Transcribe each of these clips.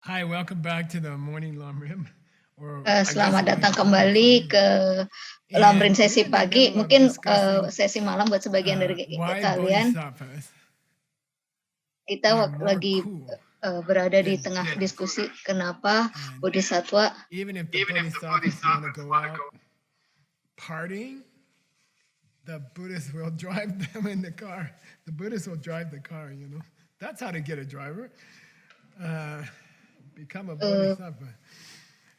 Hi, welcome back to the morning lamrim, or I guess Selamat it would be datang coffee for kembali me. ke And Lamrin we're sesi in the pagi. middle of Mungkin discussing sesi malam buat sebagian dari why kalian. bodhisattvas Kita are more lagi cool berada di than tengah Buddhas. diskusi kenapa And bodhisattva, even if the bodhisattvas want to go out partying, the Buddhists will drive them in the car. The Buddhists will drive the car, you know. That's how to get a driver. Become a eh, bodhisattva.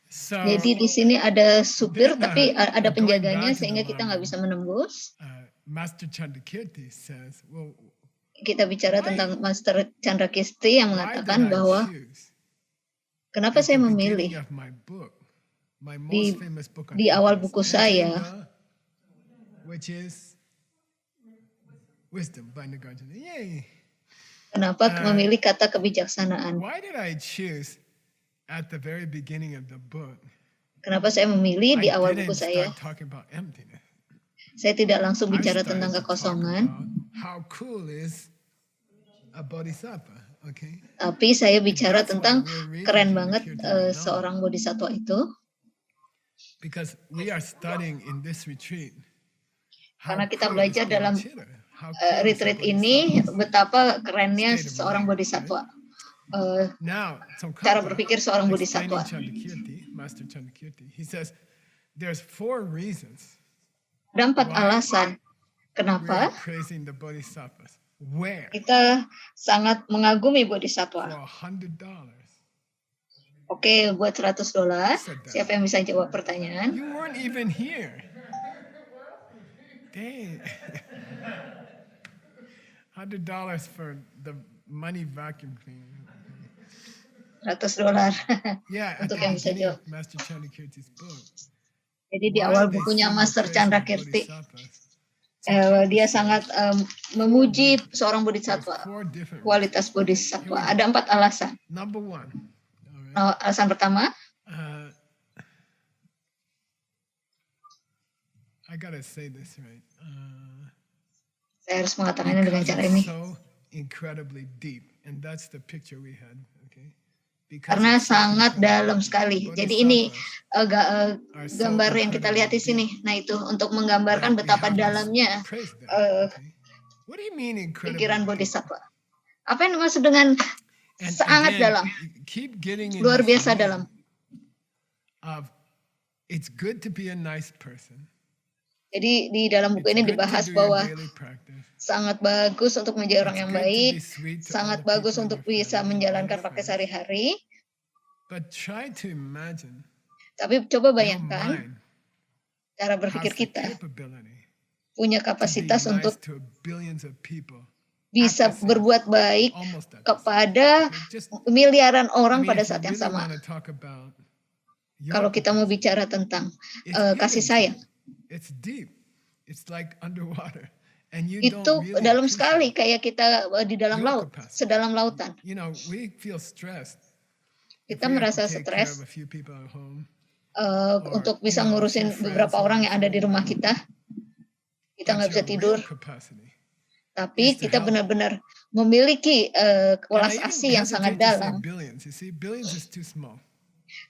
So, jadi di sini ada supir then, tapi ada going penjaganya back to the sehingga kita nggak lamrim, bisa menembus. Master Chandrakirti says, well, Kita bicara why, tentang Master Chandra Kisti yang why did mengatakan I bahwa choose kenapa at saya the memilih beginning of my book, my di most famous book on di awal happiness, buku entering saya, the, which is Wisdom by Nagarjuna. Yay! kenapa memilih kata kebijaksanaan. Why did I choose at the very beginning of the book? Kenapa saya memilih di I awal buku didn't saya? start talking about emptiness. Saya tidak langsung I bicara started tentang to talk kekosongan, about how cool is a bodhisattva, okay? tapi saya bicara That's why tentang we're reading keren banget Chandrakirti right now. seorang bodhisattva itu, Because we are studying in this retreat how karena kita cool is belajar dalam bodhicitta, how cool is a retreat ini bodhisattva. betapa kerennya State of seorang mind, bodhisattva, Now, cara Tsongkhapa, berpikir seorang explaining bodhisattva. Chandrakirti, Master Chandrakirti, he says there's 4 reasons Ada 4 why alasan we kenapa are praising the bodhisattvas. Where? kita sangat mengagumi For bodhisattva. $100. Oke, buat $100, Said that. siapa yang bisa jawab pertanyaan? You weren't even here. Dang. $100 for the money vacuum cleaner. $100 Yeah, at untuk the yang bisa beginning jawab. of Master Chandrakirti's book. Jadi di Why awal they bukunya sing the Master praise Chandra of the Kirti, bodhisattvas. dia Tsongkhapa sangat says memuji seorang there's bodhisattva, 4 different reasons. kualitas bodhisattva. Here we Ada 4 alasan. Number 1. All right. Alasan pertama, I gotta say this right. saya harus mengatakannya dengan Because cara it's ini. so incredibly deep, and that's the picture we had. Okay. Because Karena it's so sangat incredibly dalam deep. sekali. Jadi ini Bodhisattvas are so gambar yang kita lihat di incredibly sini. deep Nah itu untuk menggambarkan that we betapa have to dalamnya praise them. Okay. What do you mean incredibly pikiran deep? bodhisattva. Apa yang dimaksud dengan And sangat again, dalam, keep getting in luar this biasa mood dalam. of it's good to be a nice person. Jadi di dalam buku It's ini good to dibahas do your bahwa daily practice. sangat bagus untuk menjadi orang It's yang good to baik, be sweet to all sangat the bagus people in untuk your bisa family and all menjalankan your praktek friends. sehari-hari. But try to imagine Tapi coba your bayangkan mind cara berpikir has the kita capability punya to be kapasitas nice untuk to billions of people bisa at the same berbuat baik almost at the same kepada Okay, just miliaran I orang mean, pada if you saat yang really sama. want to talk about your Kalau kita mau capacity, bicara tentang it's kasih hidden sayang, too. It's deep. It's like underwater, and you itu don't really dalam sekali appreciate kayak kita di dalam your laut, capacity. sedalam lautan. You know, we feel stressed if Kita we have to merasa take care of stres a few people at home, untuk bisa you know, a few ngurusin friends beberapa who are orang yang ada di far rumah away. kita. Kita But nggak bisa your tidur, real capacity tapi is to kita help. benar-benar memiliki And welas I even asih yang sangat hesitate to say dalam. billions. You see, billions is too small.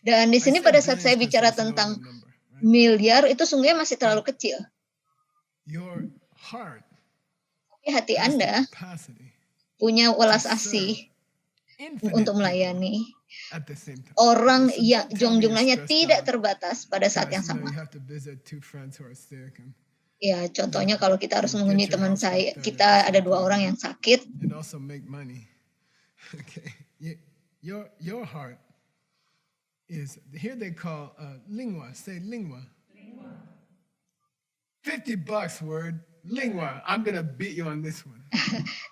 Dan di I sini say pada saat billions saya because bicara there's no tentang other number, right? miliar itu sungguhnya masih terlalu kecil. Your heart Tapi hati has the Anda capacity punya to welas serve asih infinite untuk people melayani at the same time. orang So yang don't tell me you're jumlahnya stressed tidak out terbatas pada saat because yang you know sama. you have to visit 2 friends who are sick and Ya, contohnya kalau kita harus get mengunjungi your teman house saya, looked at kita the ada same 2 orang time yang sakit. and also make money. Okay, your heart is here. They call lingua. Say lingua. $50 word lingua. I'm gonna beat you on this one.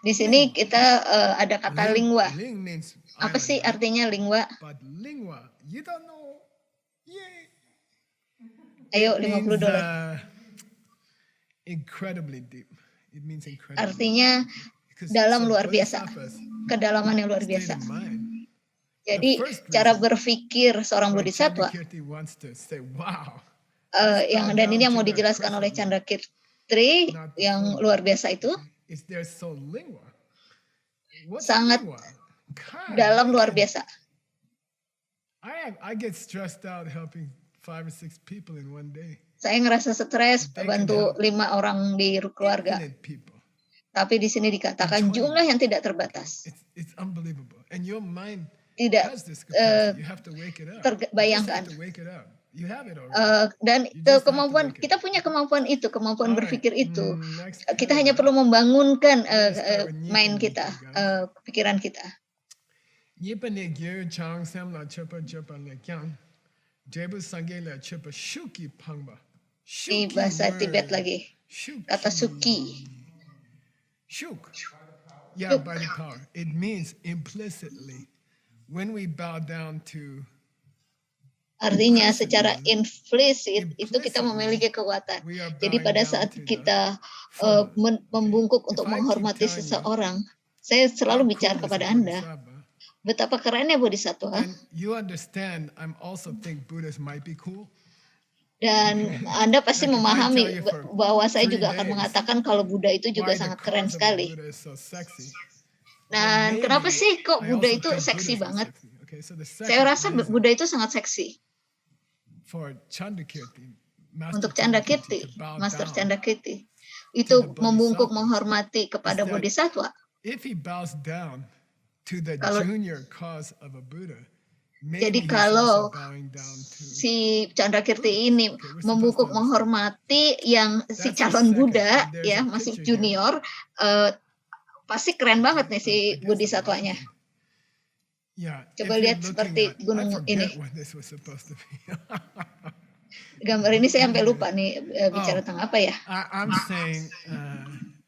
Di sini kita ada kata lingua. Ling means Apa sih island, right? artinya lingua? But lingua, you don't know. Yay! Ayo, It means $50. incredibly deep. It means incredibly. Artinya Because dalam luar biasa, bodhisattvas, kedalaman yang luar state biasa. of mind. Jadi first cara reason berpikir seorang Where bodhisattva Chandrakirti wants to say, wow. dan ini yang mau dijelaskan oleh Chandra Kirti yang luar biasa itu Is there so lingua? What's sangat lingua? God, dalam luar man. biasa. I get stressed out helping 5 or 6 people in one day. Saya ngerasa stres They can bantu help 5 orang di keluarga. infinite people. Tapi di sini dikatakan 20 jumlah yang tidak terbatas. It's unbelievable. And your mind Tidak has this capacity. You have to wake it up. You just terbayangkan. have to wake it up. You have it already. Dan You just have to kemampuan wake it kita up. punya kemampuan itu, kemampuan Alright. berpikir itu. Next Kita hanya perlu paragraph. membangunkan We're gonna start with mind Nipani kita, here, guys. pikiran kita. Yipane gyu chang sam la chepa chepa le kyang. Jebu sangye la chepa shuki pangba. Di Shuki bahasa Tibet word. lagi, Shuki. kata suki. Shuk. Yeah, by the power. It means implicitly. When we bow down to Artinya secara implisit itu kita memiliki kekuatan. we are Jadi bowing pada down saat to the kita Father. membungkuk If untuk I keep menghormati telling you seseorang, saya how selalu cool bicara is a kepada Anda, bodhisattva, betapa kerennya bodhisattva. and you understand, I'm also think Buddhists might be cool. Dan Anda pasti Like if I memahami tell you for bahwa saya 3 juga akan days mengatakan kalau Buddha itu juga why the sangat keren cause of a sekali. Buddha is so sexy. Dan Maybe kenapa sih kok I Buddha also itu think seksi Buddhists are banget? sexy. Okay, so the Saya second rasa reason Buddha itu sangat seksi. for Chandrakirti, Master Untuk Candrakirti, to bow Master down Candrakirti, to itu the membungkuk bodhisattva menghormati kepada is that bodhisattva. if he bows down to the Kalau junior cause of a Buddha, jadi maybe he's kalau also bowing down to si Candrakirti ini Okay, we're supposed to membungkuk understand. menghormati yang si That's the calon second, Buddha and there's ya a masih picture here junior, pasti keren banget nih si of, I guess, a bodhisattwanya. mountain. Yeah, if Coba you're lihat looking seperti at, I gunung ini. forget what this was supposed to be. Gambar ini saya sampai lupa nih bicara Oh, tentang apa ya. I'm saying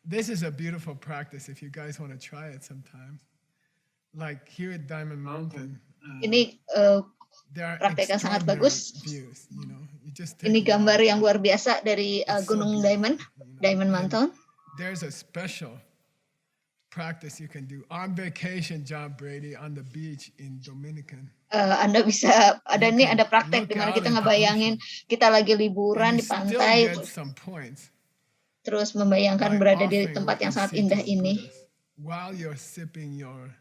this is a beautiful practice if you guys want to try it sometime. Like here at Diamond Mountain, Ini there are praktek yang sangat extraordinary bagus. views. You know, you just take Ini a walk. gambar yang luar biasa dari It's so Gunung beautiful. Diamond And Mountain. there's a special practice you can do on vacation, John Brady, on the beach in Dominican. Anda bisa You ada can praktek look di mana out kita at the ngebayangin ocean kita lagi and liburan you di still pantai, get some points terus membayangkan by berada di offering tempat what yang you sangat see to indah the ini. Buddhas while you're sipping your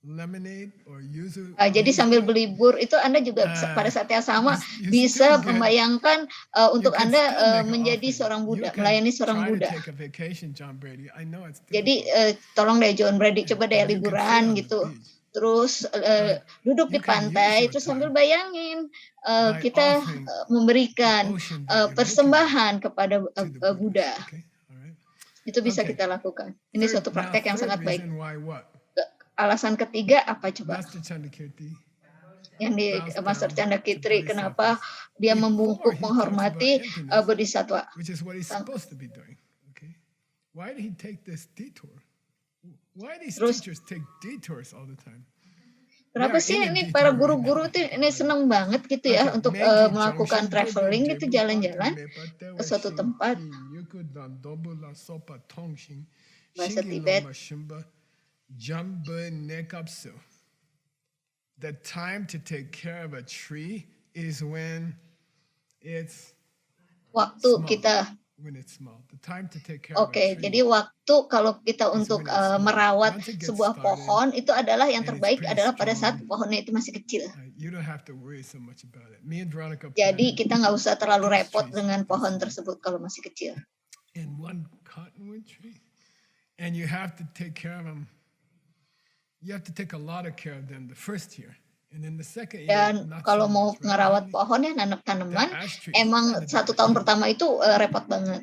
lemonade or yuzu. Jadi sambil berlibur itu Anda juga pada saat yang sama you bisa still get, membayangkan you untuk can Anda still make an menjadi offering. seorang You Buddha, can melayani seorang try to Buddha. take a vacation, John Brady. I know it's Jadi difficult. tolong deh John Brady, coba deh And you can sit liburan on the gitu. beach, Terus but duduk di you can use pantai, your terus sambil time bayangin by kita offering the memberikan ocean that you're looking at persembahan kepada to the Buddhas. Buddha. Okay, all right. Itu bisa Okay. kita lakukan. Ini suatu praktek yang sangat baik. Reason why what? Alasan ketiga apa coba? Master Chandrakirti Yang di bows Master down to Candrakirti, kenapa bodhisattvas dia before membungkuk he talks about menghormati emptiness, bodhisattva? which is what he's supposed to be doing. Okay, why did he take this detour? Why these Terus teachers take detours all the time? We kenapa are sih in a ini para detour right guru-guru now. tuh ini seneng banget gitu ya Okay, untuk Mengi melakukan Jongshin Dodo traveling gitu, Jebu Batu jalan-jalan Mepate ke suatu Weshin tempat. Ki Yuku Dan Dobu La Sopa Tongshin Bahasa Shingi Tibet. Loma Shimba Jamba Nekapsu. The time to take care of a tree is when it's Waktu small. kita, When it's small. The time to take care of a oke, tree jadi waktu kalau kita is untuk when it's small. merawat Once it gets sebuah started pohon itu adalah yang and it's terbaik pretty adalah pada saat strong, pohonnya itu masih kecil. you don't have to worry so much about it. Me and Veronica Jadi planted kita nggak usah terlalu peach repot trees dengan this pohon year tersebut kalau masih kecil. and one cottonwood tree. And you have to take care of them. You have to take a lot of care of them the first year. And then the second year, Dan not so kalau mau much, right? ngerawat Only pohon ya nanam the tanaman, ash trees, emang planted 1 that tahun way. pertama itu repot banget.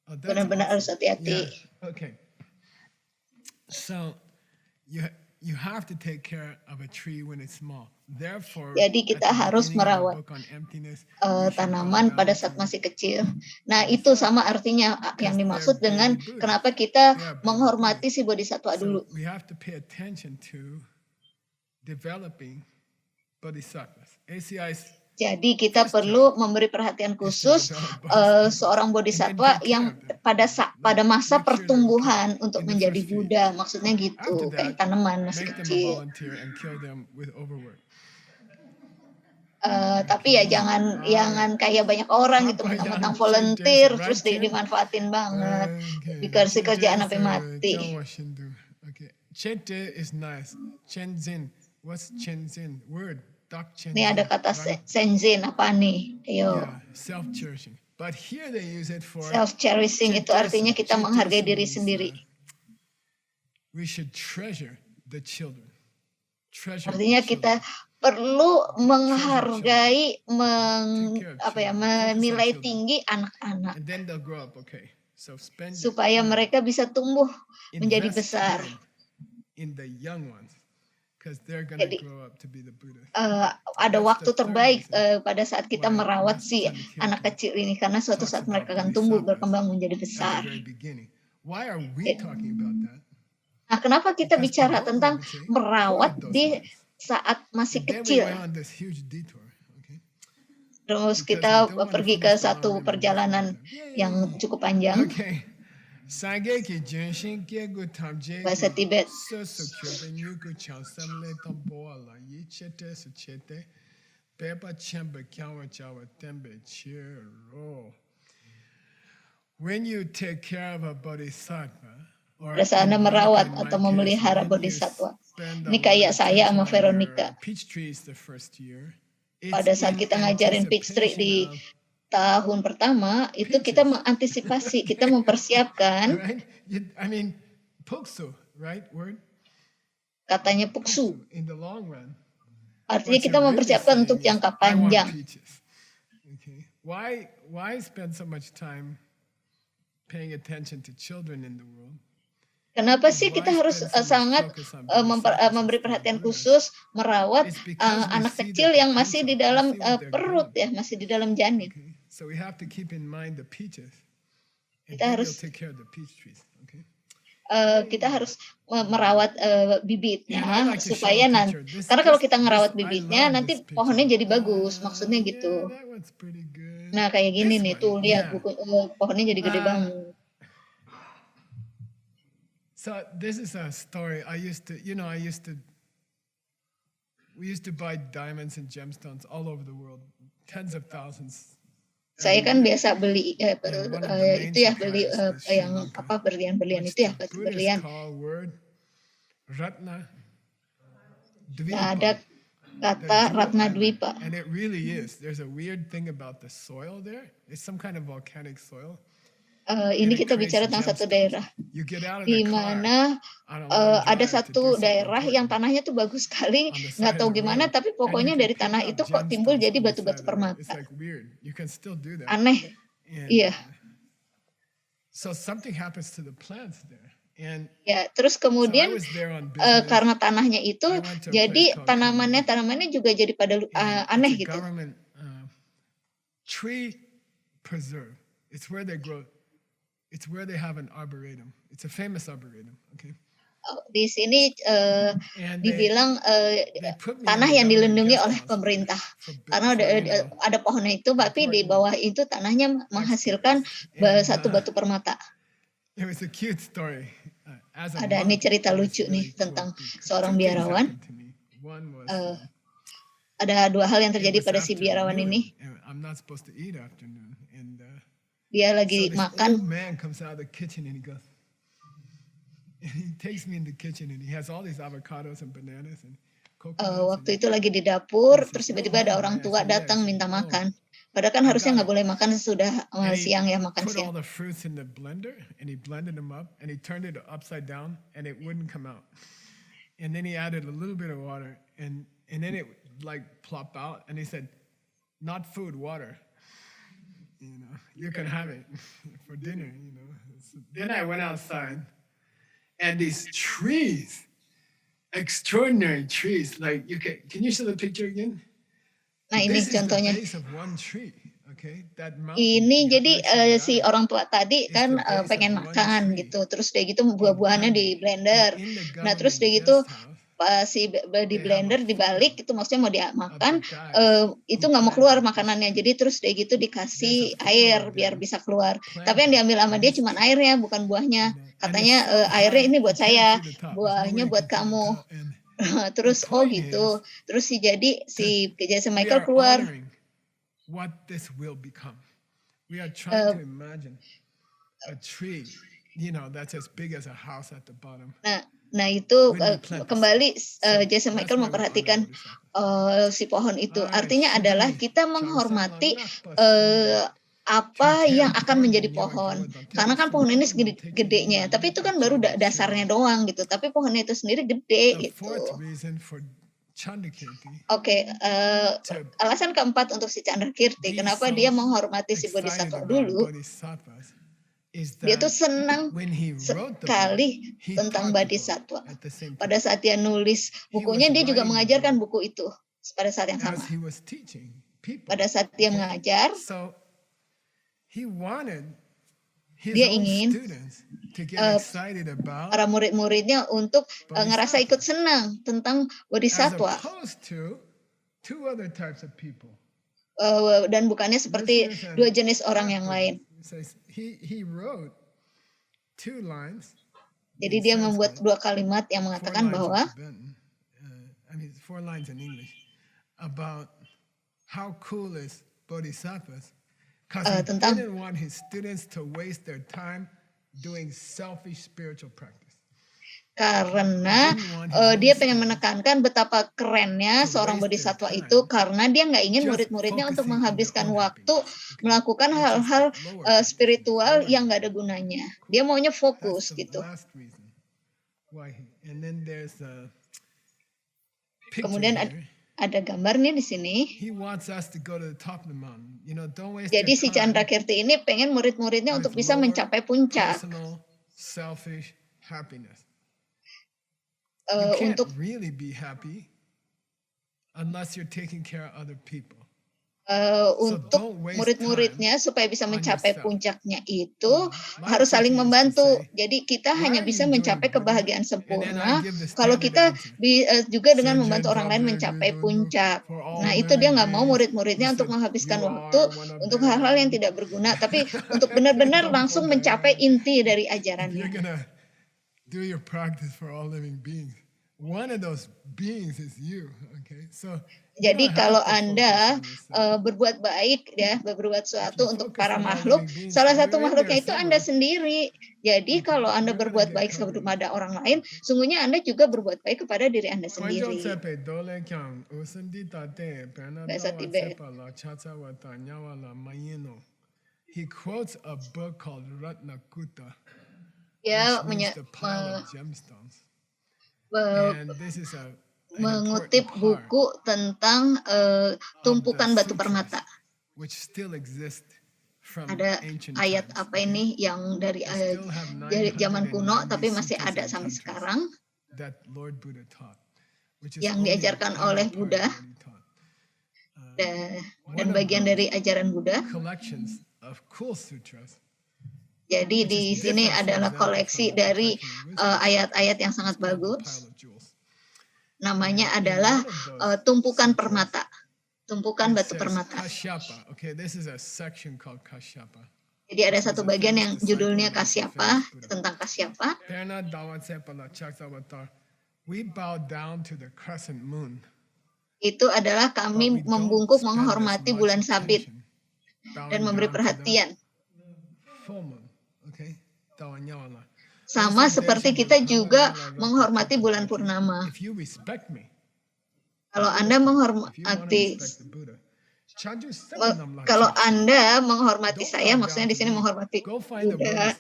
Oh, that's Benar-benar harus awesome. hati-hati. Yeah. Okay. So you have to take care of a tree when it's small. Therefore, Jadi at kita the harus beginning of the merawat book on emptiness, we should bow tanaman down pada to saat masih kecil. Nah, itu bodhisattva sama artinya yang because they're dimaksud dengan baby Buddhas. kenapa kita They are baby menghormati Buddhas. si bodhisattva dulu. So we have to pay attention to developing bodhisattvas. ACI's Jadi kita first perlu job memberi perhatian is to khusus develop bodhisattvas seorang and then bodhisattva take care yang of them. pada Like masa make sure they're okay pertumbuhan untuk in the menjadi first few years. Buddha. Maksudnya After gitu, kayak that, tanaman masih make them a kecil. volunteer and kill them with overwork. Tapi ya Okay. jangan Alright. kayak banyak orang gitu Papa mentang-mentang Yang volunteer Jason, terus right, Chen? dimanfaatin banget, Okay. dikasih Chen kerjaan is sampai mati. Jawa Shindu. Okay. Chente is nice. Chenzin. What's Chenzin? Word. Ini ada kata senzen apa nih? Ayo. Yeah, self-cherishing. But here they use it for Self-cherishing itu artinya kita menghargai diri sendiri. We should treasure the children. Artinya kita perlu menghargai, menilai tinggi anak-anak. And then they'll grow up, okay. So spend supaya mereka bisa tumbuh menjadi besar. In the young ones, because they're gonna grow up to be the Buddha. Ada waktu terbaik pada saat kita merawat si anak kecil ini, karena suatu saat mereka akan tumbuh berkembang menjadi besar. Why are we talking about that? Nah, kenapa kita bicara tentang merawat di saat masih kecil? Terus kita pergi ke satu perjalanan yang cukup panjang. Bahasa Tibet. When you take care of a bodhisattva, pada saat Anda merawat atau memelihara bodhisattva. Ini kayak saya sama Veronica. Pada saat kita ngajarin peach tree di tahun pertama, itu kita mengantisipasi, kita mempersiapkan. Katanya puksu. Artinya kita mempersiapkan untuk jangka panjang. Why spend so much time paying attention to children in the world? Kenapa sih kita harus sangat memberi perhatian khusus merawat anak kecil yang masih di dalam perut ya, masih di dalam janin? Kita harus merawat bibitnya supaya nanti, karena kalau kita ngerawat bibitnya nanti pohonnya jadi bagus, maksudnya gitu. Nah kayak gini nih tuh lihat pohonnya jadi gede banget. So this is a story. We used to buy diamonds and gemstones all over the world, tens of thousands. Saya kan biasa beli itu ya, beli yang apa berlian-berlian itu ya, berlian. Ratna. Nah, ada kata Ratna Dwipa. And it really is. There's a weird thing about the soil there. It's some kind of volcanic soil. Ini kita bicara tentang satu daerah di mana ada satu daerah yang tanahnya tuh bagus sekali, nggak tahu gimana, tapi pokoknya dari tanah itu kok timbul jadi batu-batu permata. Aneh, iya. Ya, terus kemudian karena tanahnya itu, jadi tanamannya juga jadi pada aneh gitu. Tree preserve. It's where they grow. It's where they have an arboretum. It's a famous arboretum, okay? Di sini dibilang tanah yang dilindungi oleh pemerintah, karena ada pohonnya itu, tapi di bawah itu tanahnya menghasilkan satu batu permata. It was a cute story. Ada ini cerita lucu nih tentang seorang biarawan. Ada dua hal yang terjadi pada si biarawan ini. Dia lagi makan. Waktu itu lagi di dapur, terus tiba-tiba ada orang tua datang minta makan. Padahal kan harusnya nggak boleh makan sudah siang ya, makan siang. And then he added a little bit of water, and then it like plop out, and he said, "Not food, water. You can have it for dinner." So then I went outside, and these trees, extraordinary trees, like can you show the picture again? Nah ini contohnya. Ini jadi si orang tua tadi kan pengen makan gitu, terus udah gitu buah-buahannya di blender. Nah terus udah gitu pas di blender dibalik itu maksudnya mau dimakan, itu nggak mau keluar makanannya, jadi terus udah gitu dikasih air biar bisa keluar. Tapi yang diambil sama dia cuma airnya, bukan buahnya. Katanya airnya ini buat saya, buahnya buat kamu. Terus gitu, terus si Jason Michael keluar. What this will become. We are trying to imagine a tree that's as big as a house at the bottom. Nah itu When we plant the kembali seed. Jason That's Michael why we honor memperhatikan Bodhisattva. si pohon itu. Ai, Artinya adalah shibani, kita changsang menghormati lanak pasona. apa yang Tutel akan menjadi porden nyawa pohon. gawa dan Karena kan tetesu pohon ini porden teke gedenya, nina tapi itu nipa kan baru chanda dasarnya shiro. doang gitu. Tapi pohonnya itu sendiri gede The gitu. fourth reason for Chandakirti Oke, to alasan keempat untuk si Candrakirti, be kenapa so dia menghormati si excited Bodhisattva about dulu, bodhisattvas is dia tuh that senang when he wrote the book, sekali he tentang taught the book Bodhisattva. at the same Pada time. saat dia nulis He was bukunya, dia juga writing the mengajarkan book buku itu pada saat yang sama. as he was teaching people. Pada saat dia Okay? mengajar, So he wanted his dia own ingin students to get eh, excited about para murid-muridnya untuk ngerasa ikut senang tentang as Bodhisattva. opposed to two other types of people. Dan bukannya seperti Listeners and dua jenis orang yang not lain. Buddhists. It says he wrote 2 lines Jadi in dia membuat Sanskrit, 2 kalimat yang 4 mengatakan lines in bahwa Tibetan, 4 lines in English about how cool is bodhisattvas because he tentang didn't want his students to waste their time doing selfish spiritual practice. karena dia pengen menekankan betapa kerennya seorang bodhisattva itu, karena dia nggak ingin murid-muridnya untuk menghabiskan waktu melakukan hal-hal spiritual yang nggak ada gunanya. Dia maunya fokus gitu. Kemudian ada gambar nih di sini. Jadi si Candrakirti ini pengen murid-muridnya untuk bisa mencapai puncak. Untuk really be happy unless you're taking care of other people. Untuk murid-muridnya supaya bisa mencapai puncaknya itu harus saling membantu. Jadi kita hanya bisa mencapai kebahagiaan sempurna kalau kita juga dengan membantu orang lain mencapai puncak. Nah itu dia nggak mau murid-muridnya untuk menghabiskan waktu untuk hal-hal yang tidak berguna, tapi untuk benar-benar langsung mencapai inti dari ajarannya. Do your practice for all living beings. One of those beings is you. Okay, so jadi kalau Anda berbuat baik ya, berbuat sesuatu untuk para makhluk, salah satu makhluknya itu Anda sendiri. Jadi kalau Anda berbuat baik kepada orang lain, sungguhnya Anda juga berbuat baik kepada diri Anda sendiri. Bahasa Tibet. He quotes a book called Ratnakuta. Ya, mengutip buku tentang tumpukan batu permata. Ada ayat apa ini yang dari zaman kuno tapi masih ada sampai sekarang, yang diajarkan oleh Buddha dan bagian dari ajaran Buddha. Jadi di sini adalah koleksi dari ayat-ayat yang sangat bagus. Namanya adalah tumpukan permata, tumpukan batu permata. Jadi ada satu bagian yang judulnya Kasyapa, tentang Kasyapa. Itu adalah kami membungkuk menghormati bulan sabit dan memberi perhatian. Sama seperti kita juga menghormati bulan purnama. Kalau Anda menghormati saya, maksudnya di sini menghormati Buddha.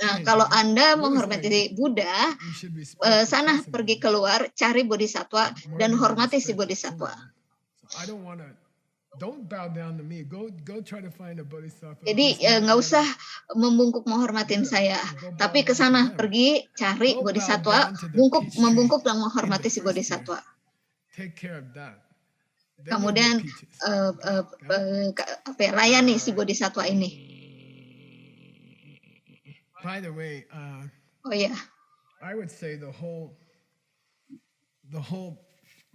Nah, kalau Anda menghormati Buddha, sana pergi keluar, cari bodhisattva dan hormati si bodhisattva. Jadi nggak usah membungkuk menghormatin saya, tapi ke sana pergi cari bodhisattva, membungkuk dan menghormati si bodhisattva. Kemudian layani si bodhisattva ini. Oh ya. I would say the whole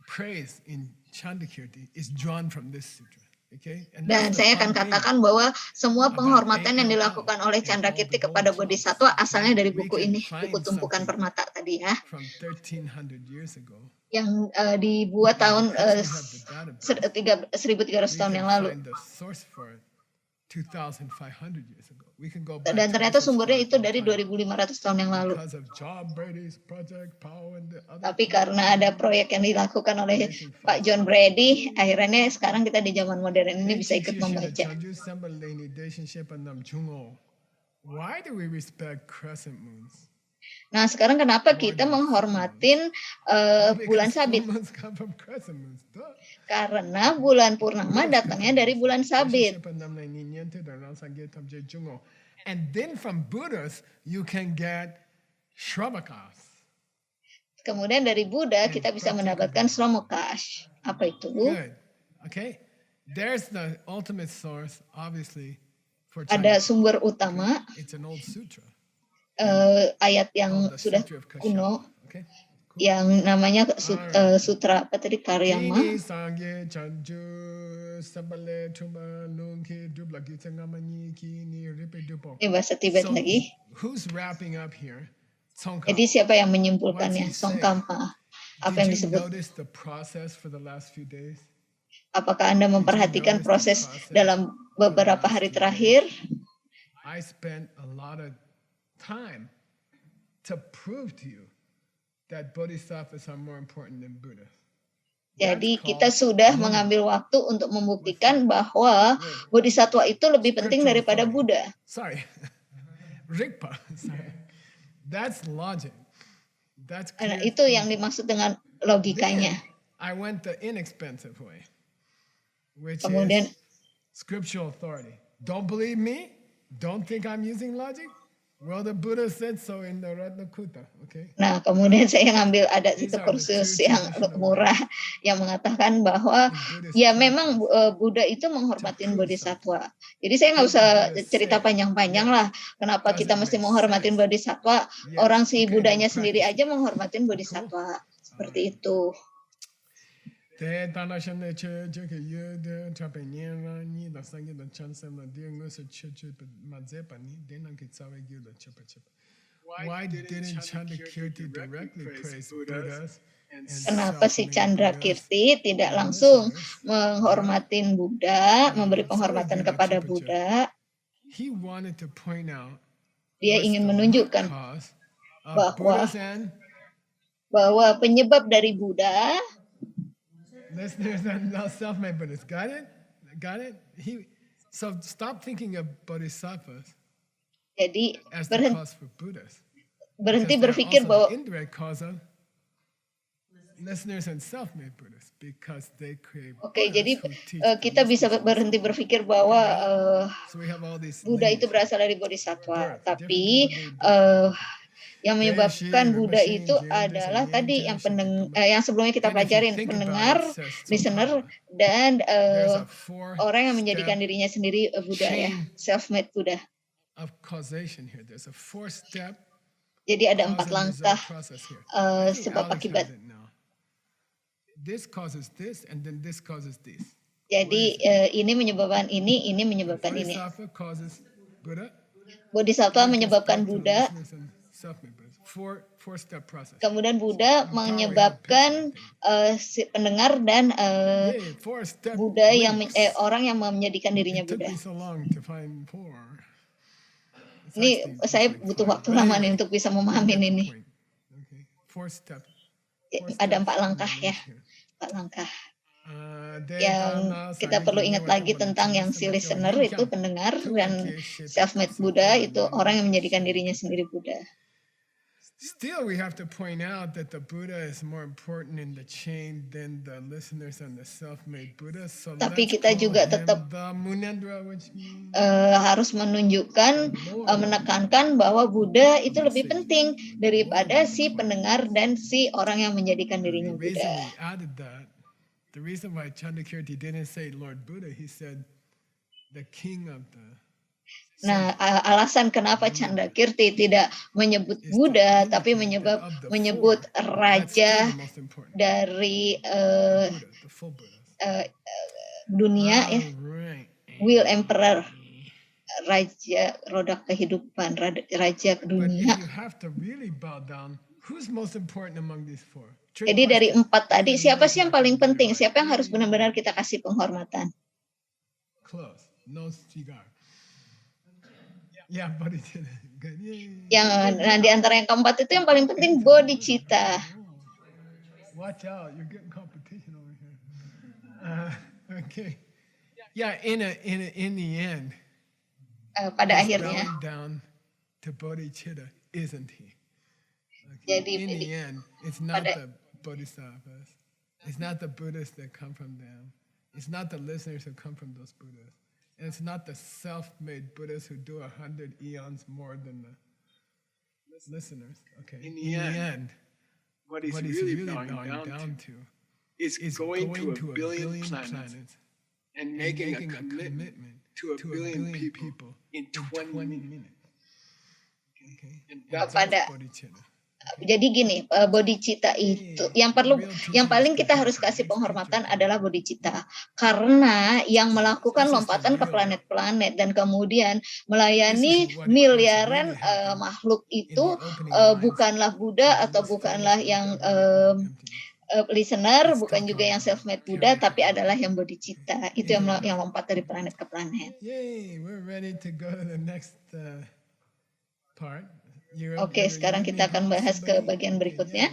praise in Chandakirti is drawn from this sutra. Okay? Dan saya akan katakan bahwa semua penghormatan yang dilakukan oleh Candrakirti kepada bodhisattva asalnya dari buku ini, buku tumpukan permata tadi ya. Yang dibuat tahun 1300 tahun yang lalu. 2,500 years ago. We can go back Dan ternyata sumbernya itu dari 2.500 tahun yang lalu. because of John Brady's project, Powell, and the other Tapi karena ada proyek yang dilakukan oleh Pak John Brady, akhirnya sekarang kita di zaman modern ini bisa ikut membaca. Why do we respect crescent moons? Nah, sekarang kenapa kita menghormatin bulan sabit? Karena bulan purnama datangnya dari bulan sabit. And then from Buddhas, you can get Shravakas. Kemudian dari Buddha kita bisa mendapatkan Shravakas. Apa itu? Good. Okay. There's the ultimate source, obviously, for Ada sumber utama. It's an old sutra. Ayat yang sudah kuno, yang namanya Sutra apa tadi, Karyama. Ini bahasa Tibet lagi. Jadi siapa yang menyimpulkannya? Songkampa. Apa yang disebut? Apakah Anda memperhatikan proses dalam beberapa hari terakhir? I spent a lot of time to prove to you that bodhisattvas are more important than Buddha. Jadi kita sudah mengambil waktu untuk membuktikan bahwa bodhisatwa itu lebih penting daripada Buddha. Sorry. Rigpa. Sorry. That's logic. That's clear. Itu yang dimaksud dengan logikanya. I went the inexpensive way, which Kemudian, is scriptural authority. Don't believe me? Don't think I'm using logic? Well, the Buddha said so in the Ratnakuta, okay? Nah, kemudian saya ngambil ada satu kursus yang murah yang mengatakan bahwa ya memang Buddha itu menghormatin bodhisatwa. Jadi saya nggak usah cerita panjang-panjang lah. Kenapa kita mesti menghormatin bodhisatwa? Orang si Buddhanya sendiri aja menghormatin bodhisatwa. Seperti itu. Why didn't Chandrakirti directly praise Buddhas? Kenapa si Chandrakirti tidak langsung menghormatin Buddha, memberi penghormatan kepada Buddha? Dia ingin menunjukkan bahwa penyebab dari Buddha. Listeners and self-made Buddhists, got it? Got it? So stop thinking of bodhisattvas. Jadi as the cause for Buddhas. Berhenti berpikir bahwa indirect cause of listeners and self-made Buddhists because they create. Oke, jadi kita bisa berhenti berpikir bahwa Buddha itu berasal dari bodhisattva, tapi yang menyebabkan Buddha itu adalah tadi yang yang sebelumnya kita pelajarin, pendengar, listener, dan orang yang menjadikan dirinya sendiri Buddha ya, self-made Buddha. Jadi ada 4 langkah sebab akibat. Jadi ini menyebabkan ini menyebabkan ini. Bodhisattva menyebabkan Buddha. Kemudian Buddha menyebabkan si pendengar dan Buddha yang orang yang menjadikan dirinya Buddha. Ini saya butuh waktu lama nih untuk bisa memahami ini. Ada 4 langkah ya, 4 langkah. Yang kita perlu ingat lagi tentang yang si listener itu pendengar, dan self-made Buddha itu orang yang menjadikan dirinya sendiri Buddha. Still, we have to point out that the Buddha is more important in the chain than the listeners and the self-made Buddha. So tapi kita juga tetap harus menunjukkan, menekankan bahwa Buddha itu lebih penting daripada si pendengar dan si orang yang menjadikan dirinya Buddha. The reason why Chandrakirti didn't say Lord Buddha, he said the king of the. Nah, alasan kenapa Chandrakirti tidak menyebut Buddha, tapi menyebut raja dari dunia ya, Will Emperor, raja roda kehidupan, raja dunia. Jadi dari 4 tadi, siapa sih yang paling penting? Siapa yang harus benar-benar kita kasih penghormatan? Yeah, bodhicitta. Good. Yang di antara yang keempat itu yang paling penting bodhicitta. Watch out, you're getting competition over here. Okay. Yeah, in the end, Pada he's akhirnya. bowing down to bodhicitta, isn't he? Okay. Jadi In the end, it's not the bodhisattvas. It's not the Buddhists that come from them. It's not the listeners who come from those Buddhas. And it's not the self-made Buddhists who do 100 eons more than the listeners. Okay. In the end, what he's really bowing down to is going to a billion planets and making a commitment to a billion people in 20 minutes. Okay. And that's bodhicitta. Jadi gini, bodhicitta itu yang paling kita harus kasih penghormatan adalah bodhicitta, karena yang melakukan lompatan ke planet-planet dan kemudian melayani miliaran makhluk itu bukanlah Buddha atau bukanlah yang listener, bukan juga yang self-made Buddha, tapi adalah yang bodhicitta. Itu yang lompat dari planet ke planet. Yay, we're ready to go to the next part. Oke, sekarang kita akan bahas ke bagian berikutnya.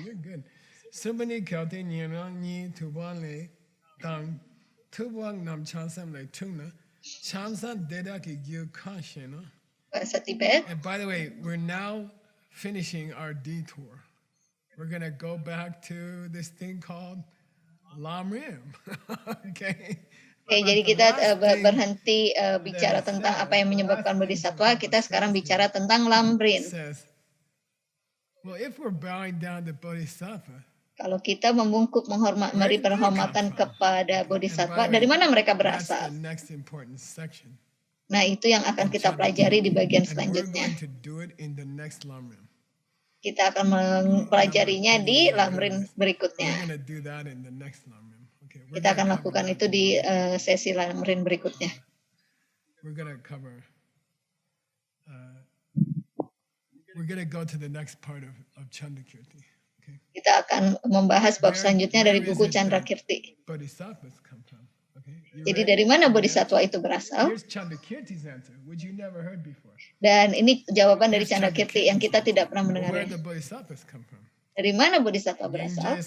Sumani kyaute nyenang ni tubuan le tang tubuan nam chansam le tungna chamsan deda ki gyu kanshin. Bahasa Tibet. And by the way, we're now finishing our detour. We're gonna go back to this thing called Lam Rim. Okay. Oke, jadi kita berhenti bicara tentang apa yang menyebabkan bodhisattva. Kita sekarang bicara tentang Lam Rim. Well, if we're bowing down to bodhisattva, kalau kita membungkuk memberi penghormatan kepada bodhisattva, dari mana mereka berasal? Nah, itu yang akan kita pelajari di bagian selanjutnya. Kita akan mempelajarinya di Lam Rim berikutnya. Kita akan lakukan itu di sesi Lam Rim berikutnya. We're gonna go to the next part of Chandrakirti. Okay. Kita akan membahas bab selanjutnya dari buku Chandrakirti. Bodhisattvas come from. Okay. Jadi dari mana bodhisattva itu berasal? Here's Chandrakirti's answer, which you never heard before. Dan ini jawaban dari Chandrakirti yang kita tidak pernah mendengarnya. Where the bodhisattvas come from? Dari mana bodhisattva berasal?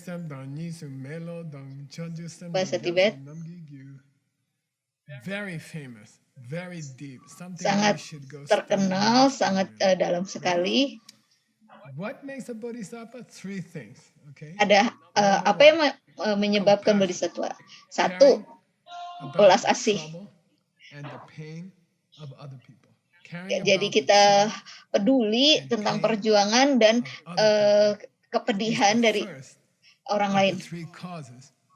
Bahasa Tibet. Very famous. Very deep, sangat terkenal, sangat dalam sekali. What makes a bodhisattva? Three things. Okay. Ada apa yang menyebabkan bodhisattva? Satu, belas asih. Jadi kita peduli tentang perjuangan dan kepedihan dari orang lain.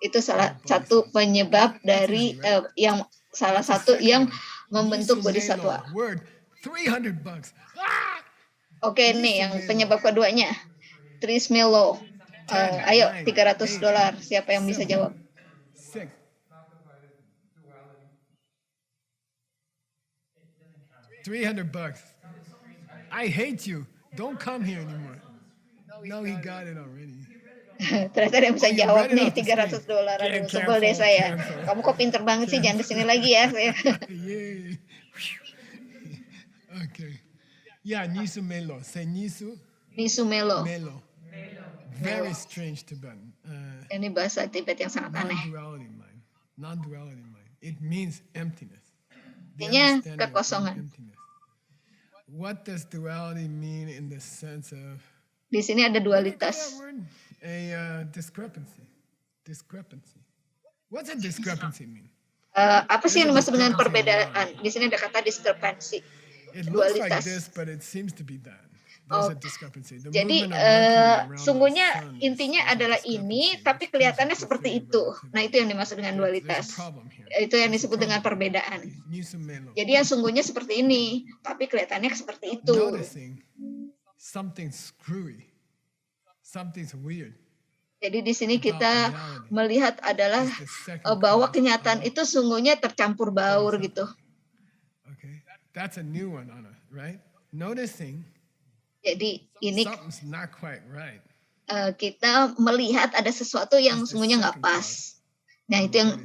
Itu salah satu penyebab dari salah satu yang membentuk bodhisattva. Oke, nih yang penyebab keduanya. Trismelo. Ayo, $300. Siapa yang bisa jawab? $300. I hate you. Don't come here anymore. No, he got it already. Ternyata dia bisa jawab nih $300. Aduh, sebel deh saya. Kamu kok pinter banget sih, jangan di sini lagi ya. Okay. Yeah, Nisu Melo. Say Nisu. Nisu Melo. Melo. Very strange Tibetan. Ini bahasa Tibet yang sangat aneh. Non-duality mind. Non-duality mind. It means emptiness. Artinya kekosongan. What does duality mean in the sense of? Di sini ada dualitas. A discrepancy. Discrepancy. What's a discrepancy mean? Apa sih yang dimaksud dengan perbedaan? Di sini ada kata discrepancy. It looks like this, but it seems to be that. There's a discrepancy. Jadi sungguhnya intinya adalah ini, tapi kelihatannya seperti itu. Nah, itu yang dimaksud dengan dualitas. Itu yang disebut dengan perbedaan. Jadi yang sungguhnya seperti ini, tapi kelihatannya seperti itu. Something screwy. Something's weird. Jadi di sini kita melihat adalah bahwa kenyataan itu sungguhnya tercampur baur gitu. Okay, that's a new one, Anna, right? Noticing. Jadi ini not quite right. Kita melihat ada sesuatu yang sungguhnya nggak pas. Nah itu yang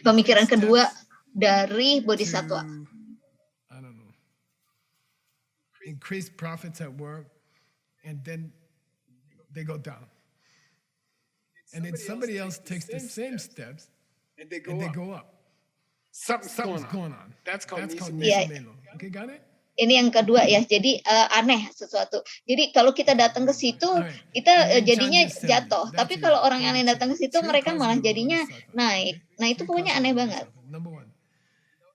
pemikiran kedua dari bodhisattva. increase profits at work, and then they go down. And then somebody else takes the same steps, and they and they go up. go up. Something's Something's going on. going on. That's called That's called Nisi Yeah. Nisi Melo. Okay, got it? Ini yang kedua ya, jadi aneh sesuatu. Jadi kalau kita datang ke situ, kita jadinya jatuh. Tapi kalau orang yang lain datang ke situ, mereka malah jadinya naik. Nah itu pokoknya aneh banget. Number one,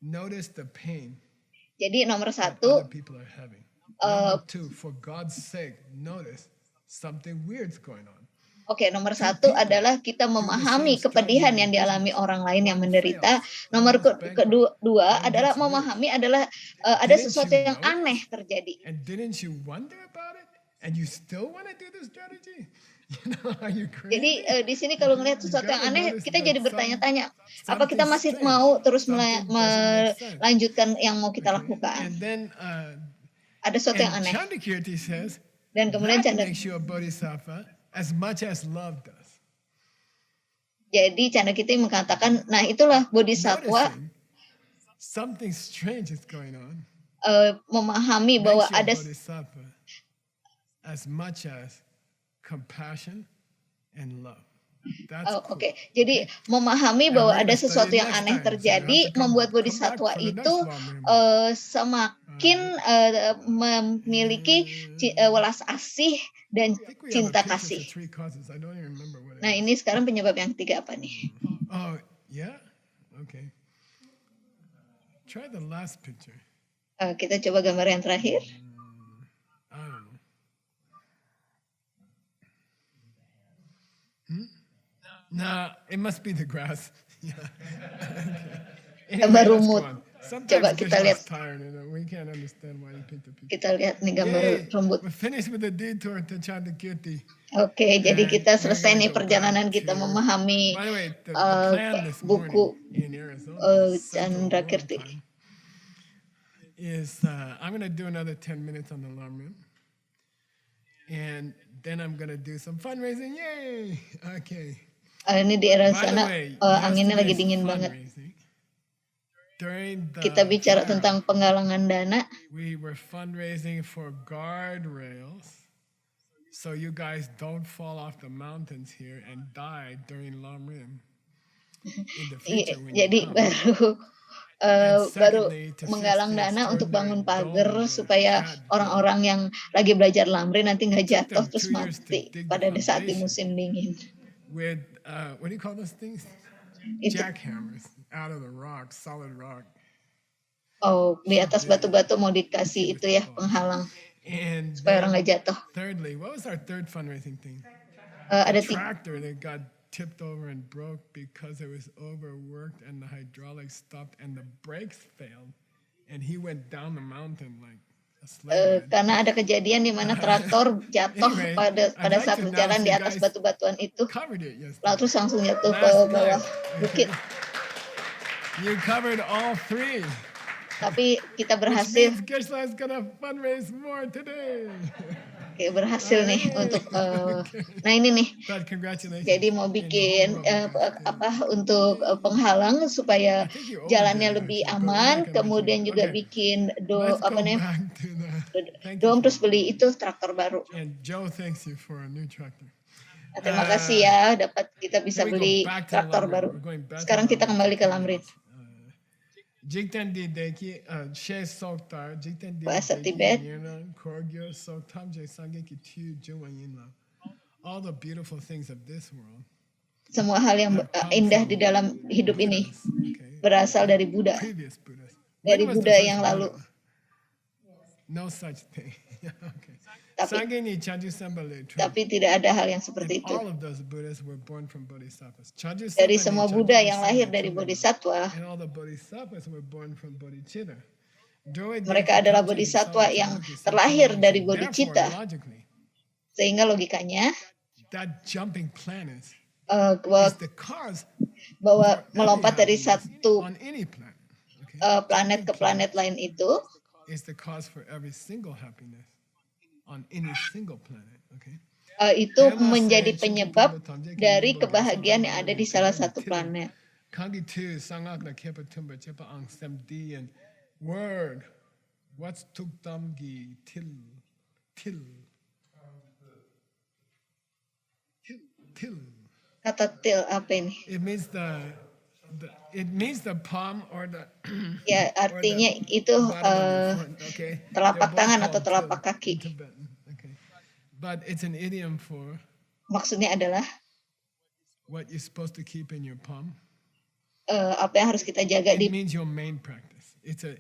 notice the pain Jadi nomor that satu, other people are having. Number two, for God's sake, notice something weird's going on. Oke, nomor satu adalah kita memahami kepedihan yang dialami orang lain yang menderita. Nomor kedua adalah memahami adalah ada sesuatu yang aneh terjadi. And didn't you wonder about it? And you still want to do this strategy? You know, are you crazy? Jadi di sini kalau melihat sesuatu yang aneh, kita jadi bertanya-tanya, apa kita masih mau terus melanjutkan yang mau kita lakukan? And then, Ada sesuatu yang and aneh. Chandrakirti says, Dan kemudian that makes you a bodhisattva as much as love does. Jadi Chandrakirti mengatakan, nah itulah bodhisatwa Noticing something strange is going on. memahami bahwa Makes you a ada bodhisattva as much as compassion and love. That's cool. Oke. Jadi memahami bahwa ada sesuatu yang aneh terjadi membuat bodhisatwa itu semakin memiliki welas asih dan I think we have a cinta picture kasih. for 3 causes. I don't even remember what it Nah is. ini sekarang penyebab yang ketiga apa nih? Oh, yeah? Okay. Try the last picture. Kita coba gambar yang terakhir. I don't know. Nah, it must be the grass. Yeah. Okay. Gambar let's rumput. go on. Sometimes Coba it kita gets lihat. us tired, you know, we can't understand why you picked the picture. Kita lihat nih gambar Yay, rambut. we're finished with the detour to Chandrakirti. Oke, jadi And kita we're selesai gonna nih go perjalanan back kita to- memahami By the way, the plan this buku morning in Arizona, Central Chandrakirti. Time, is I'm going to do another 10 minutes on the alarm room. And then I'm going to do some fundraising. Yay! Okay. Ini di By the Arizona way, anginnya lagi yesterday's dingin banget. fundraising, during the Kita bicara fair, tentang penggalangan dana. we were fundraising for guardrails so you guys don't fall off the mountains here and die during Lam Rim in the future when you Jadi come. baru menggalang dana untuk bangun pagar supaya orang-orang yang lagi belajar lamri nanti nggak jatuh terus mati pada saat di musim dingin. With what do you call those things? Itu Jackhammers out of the rock, solid rock. di atas batu-batu mau dikasih itu ya penghalang And supaya orang then, nggak jatuh. thirdly, what was our third fundraising thing? Ada A tractor that got tipped over and broke because it was overworked and the hydraulics stopped and the brakes failed and he went down the mountain like a slave. karena ada kejadian di mana traktor jatuh Anyway, pada I'd like saat to berjalan announce di you atas guys batu-batuan itu, Covered it yesterday. lalu terus langsung jatuh ke Last bawah night, bukit. You covered all 3. Tapi kita Which berhasil. means Geshe-la is gonna fundraise more today. Oke, berhasil nih untuk nah ini nih. But congratulations. Jadi mau bikin untuk penghalang supaya jalannya lebih aman, kemudian juga bikin Let's go namanya back to the- Thank you. dom terus beli itu traktor baru. And Joe thanks you for a new tractor. Nah, terima kasih ya dapat kita bisa Then we go beli back to traktor Lamrin. baru. We're going back to Sekarang kita Lamrin. kembali ke Lamrin. Jikten di deki she soktar jikten di Bahasa deki Tibet. yena korgyo soktam je sange ki tu juwan yinla. All the beautiful things of this world Semua hal yang indah di dalam hidup ini okay, berasal dari Buddha, previous Buddhas. dari When was the Buddha first yang lalu. Buddha? No such thing. Okay. Tapi- Sange ni Chanju Sambale. Tapi tidak ada hal yang And seperti itu. all of those Buddhas were born from bodhisattvas. Chanju Dari Sambale, semua Chanju Buddha yang Sambale, lahir dari Chanju bodhisatwa, And all the bodhisattvas were born from bodhicitta. mereka adalah bodhisatwa yang terlahir dari bodhicitta. Therefore, logically, Sehingga logikanya that jumping planet bahwa is the cause melompat dari satu on any planet. Okay? planet ke planet lain itu Is the cause for every single happiness on any single planet. Okay? itu menjadi penyebab dari kebahagiaan yang ada di salah satu planet. Kangi tu sangak na kepa tumba chepa ang semdi and word What's tukdamgi til? Til. Til. Kata til apa ini? It means the palm or the Ya, artinya itu okay. telapak tangan atau telapak kaki. Okay. But it's an idiom for Maksudnya adalah what you're supposed to keep in your palm. Apa yang harus kita jaga It di means your main practice. It's a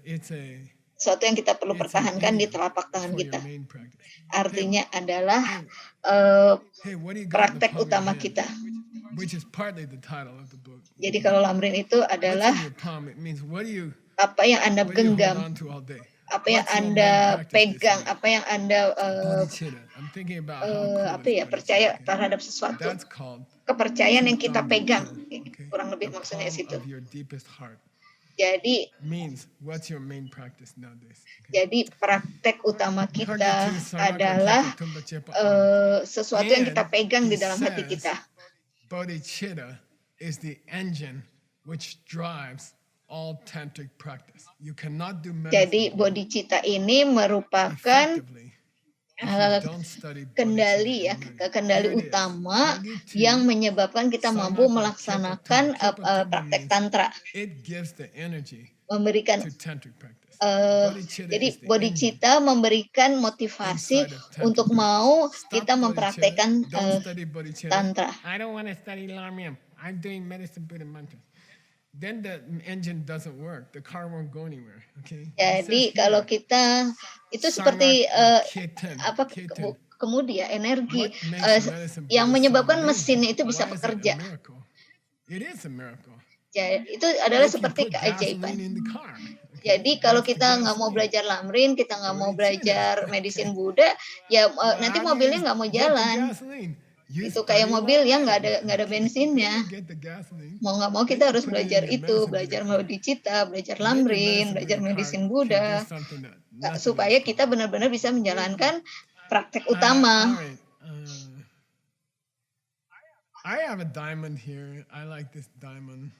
sesuatu yang kita perlu pertahankan di telapak tangan for kita. your main practice. Artinya adalah Hey, what do you got in the praktek palm of your utama hand? kita. Which is partly the title of the book. Jadi kalau lamrin itu What's adalah in your palm? It means what do you apa yang Anda hold genggam, on to all day? apa yang What's your main Anda practice this pegang, week? apa yang Anda Bodhicitta. I'm thinking about how cool apa is ya, percaya bodhicitta, okay? terhadap sesuatu. That's called Kepercayaan yang kita tukdamgi pegang. til, okay? Kurang lebih The maksudnya palm situ. of your deepest heart Jadi means what's your main practice nowadays? Okay? Jadi praktek utama kita adalah sesuatu yang kita pegang di dalam hati kita. Bodhicitta is the engine which drives all tantric practice. You cannot do Jadi medicine bodhicitta ini merupakan effectively if you don't study kendali ya, bodhicitta. kendali Here it is. utama Bodhicitta, yang menyebabkan kita mampu Samaka melaksanakan Kripa praktek means tantra, it gives the energy memberikan to tantric practice. jadi is the engine bodhicitta memberikan motivasi inside of tantric untuk practice. mau Stop kita mempraktekkan bodhicitta, don't study bodhicitta. tantra. I don't want to study Lamrim. I'm doing medicine Buddha mantras. Then the engine doesn't work. The car won't go anywhere. Okay. Jadi kalau kita itu seperti apa kemudian energi yang menyebabkan mesin itu bisa bekerja. It is a miracle. Ya, itu adalah seperti keajaiban. Jadi kalau kita nggak mau belajar lamrin, kita nggak mau belajar medisin Buddha, ya nanti mobilnya nggak mau jalan. Itu kayak mobil yang nggak ada bensinnya. Mau nggak mau kita harus belajar itu, belajar bodhicitta, belajar lamrin, belajar medisin Buddha, supaya kita benar-benar bisa menjalankan praktek utama. I have a diamond here. I like this diamond.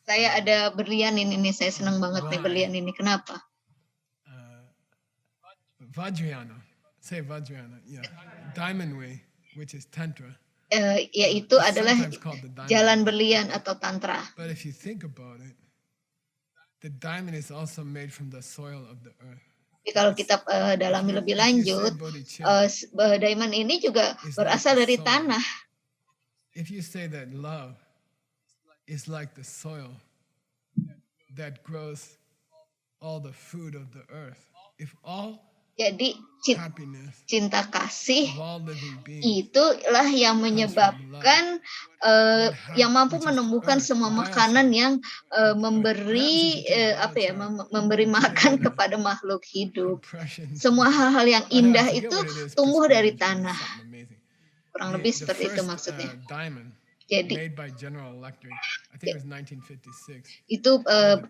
Saya ada berlian ini, saya senang banget nih berlian ini. Kenapa? Vajrayana. Say Vajrayana. Yeah. Diamond way, which is tantra. Yaitu adalah jalan berlian atau tantra. But if you think about it, the diamond is also made from the soil of the earth. Jadi kalau kita dalami lebih lanjut, diamond ini juga berasal dari tanah. If you say that love is like the soil that grows all the food of the earth, if all jadi happiness cinta kasih of all living beings itulah yang menyebabkan yang mampu menumbuhkan semua makanan yang memberi memberi makan kepada makhluk hidup. Semua hal-hal yang indah itu tumbuh dari tanah. Kurang lebih seperti itu maksudnya. Jadi made by General Electric, I think it was 1956. Itu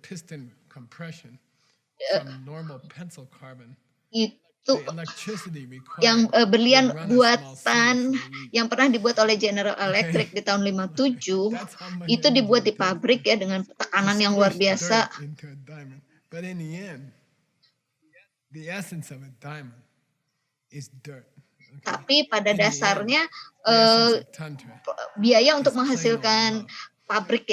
piston compression from normal pencil carbon. Itu yang berlian buatan yang pernah dibuat oleh General Electric di tahun 57 itu dibuat di pabrik ya dengan tekanan yang luar biasa. But in the end, the essence of a diamond is dirt. Tapi pada dasarnya biaya untuk menghasilkan pabrik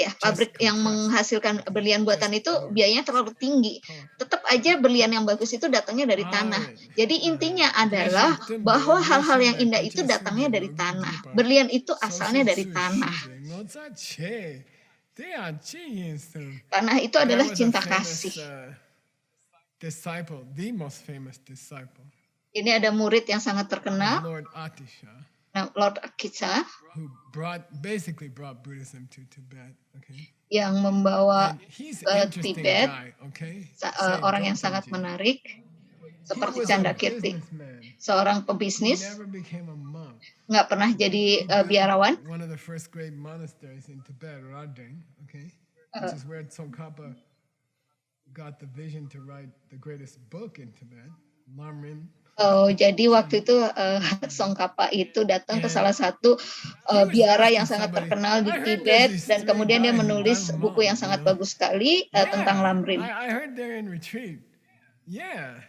yang menghasilkan berlian buatan itu biayanya terlalu tinggi. Tetap aja berlian yang bagus itu datangnya dari tanah. Jadi intinya adalah bahwa hal-hal yang indah itu datangnya dari tanah. Berlian itu asalnya dari tanah. Tanah itu adalah cinta kasih. Disciple, the most famous disciple. Ini ada murid yang sangat terkenal, Lord Atisha, Lord Atisha, who basically brought Buddhism to Tibet. Okay. Yang membawa Tibet, guy, okay? Orang yang sangat menarik, seperti Canda Kirti, seorang pebisnis, nggak pernah jadi biarawan. One of the first great monasteries in Tibet, Rading, okay, which is where Tsongkhapa got the vision to write the greatest book in Tibet, Lamrim. Jadi waktu itu Tsongkhapa itu datang ke salah satu biara yang sangat terkenal di Tibet dan kemudian dia menulis buku yang sangat bagus sekali tentang Lamrim. I heard they're in retreat. Yeah.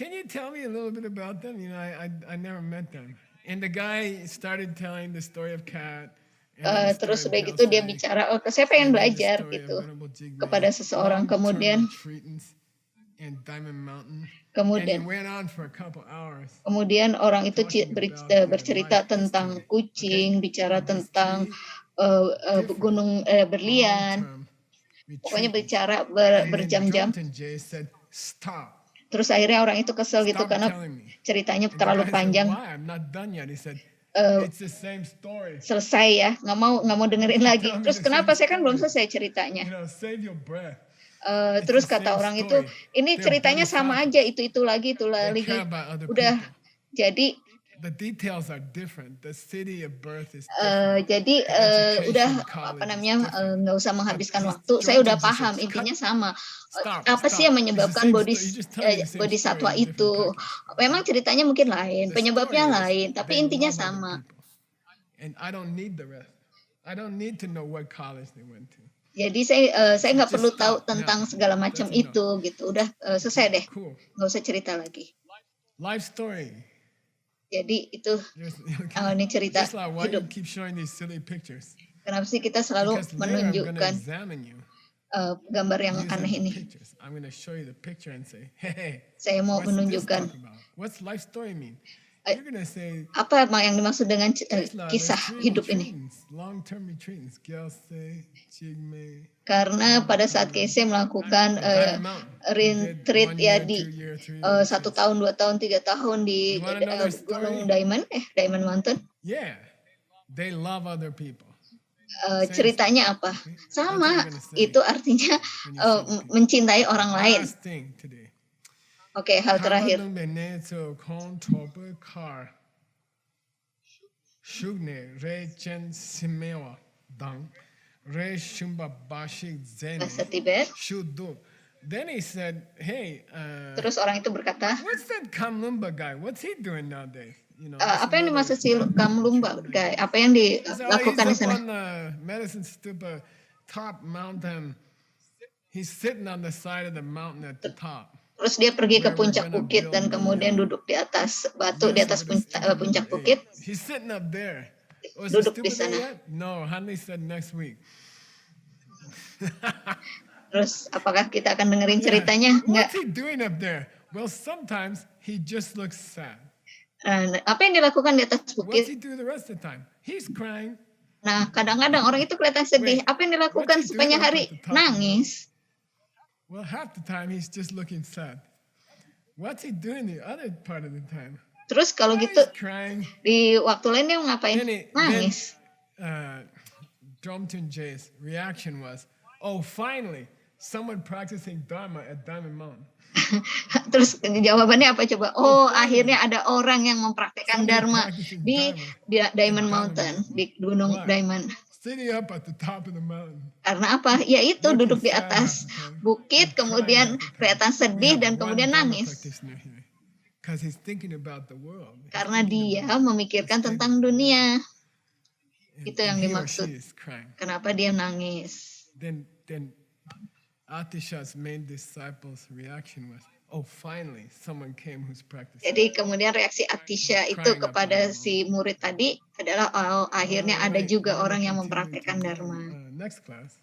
can you tell me a little bit about them? You know, I never met them. And the guy started telling the story of Cat. Terus udah gitu dia bicara, saya pengen belajar gitu kepada seseorang. Kemudian orang itu bercerita tentang kucing, bicara tentang gunung berlian, pokoknya bicara berjam-jam. Terus akhirnya orang itu kesel gitu karena ceritanya terlalu panjang. Selesai ya, nggak mau dengerin lagi. Terus kenapa, saya kan belum selesai ceritanya. Terus kata orang itu, ini ceritanya sama aja, itu lagi. Udah, jadi udah nggak usah menghabiskan waktu. Saya udah paham, intinya sama. Apa sih yang menyebabkan bodhisatwa itu? Memang ceritanya mungkin lain, penyebabnya lain, tapi intinya sama. Jadi saya nggak perlu tahu tentang segala macam itu gitu. Udah selesai deh, nggak usah cerita lagi. Life story. Jadi itu ini cerita hidup. Kenapa sih kita selalu menunjukkan gambar yang aneh ini? Saya mau menunjukkan apa yang dimaksud dengan kisah hidup ini. Karena pada saat Casey melakukan retreat ya di 1 tahun, 2 tahun, 3 tahun di Gunung Diamond Mountain. Ceritanya apa? Sama, itu artinya mencintai orang lain. Oke, hal terakhir. Bahasa Tibet. Then he said, "Hey." Terus orang itu berkata, "What's that Kamlumba guy? What's he doing nowadays?" Apa yang dimaksud si Kamlumba guy? Apa yang dilakukan di sana? Medicine Stupa top mountain. He's sitting on the side of the mountain at the top. Terus dia pergi ke puncak bukit dan kemudian duduk di atas batu di atas puncak bukit. He's sitting up there. Duduk di sana. No, Hanley said next week. Terus apakah kita akan dengerin ceritanya? Enggak. What's he doing up there? Well, sometimes he just looks sad. Apa yang dilakukan di atas bukit? What's he do the rest of the time? He's crying. Nah, kadang-kadang orang itu kelihatan sedih. Apa yang dilakukan sepanjang hari? Nangis. Well, half the time he's just looking sad. What's he doing the other part of the time? Terus kalau gitu, di waktu lain dia ngapain? Nangis. Dromton Jay's reaction was, "Oh, finally, someone practicing Dharma at Diamond Mountain." Terus jawabannya apa coba? Oh, akhirnya ada orang yang mempraktekkan Dharma di Diamond Mountain, di Gunung Diamond. Karena apa? Ya itu duduk di atas bukit, kemudian kelihatan sedih dan kemudian nangis. Karena dia memikirkan tentang dunia. Itu yang dimaksud. Kenapa dia nangis? Then Atisha's main disciples' reaction was, "Oh, finally, someone came who's practicing." Jadi kemudian reaksi Atisha itu kepada si murid tadi adalah akhirnya ada juga orang yang mempraktekkan Dharma. Next class.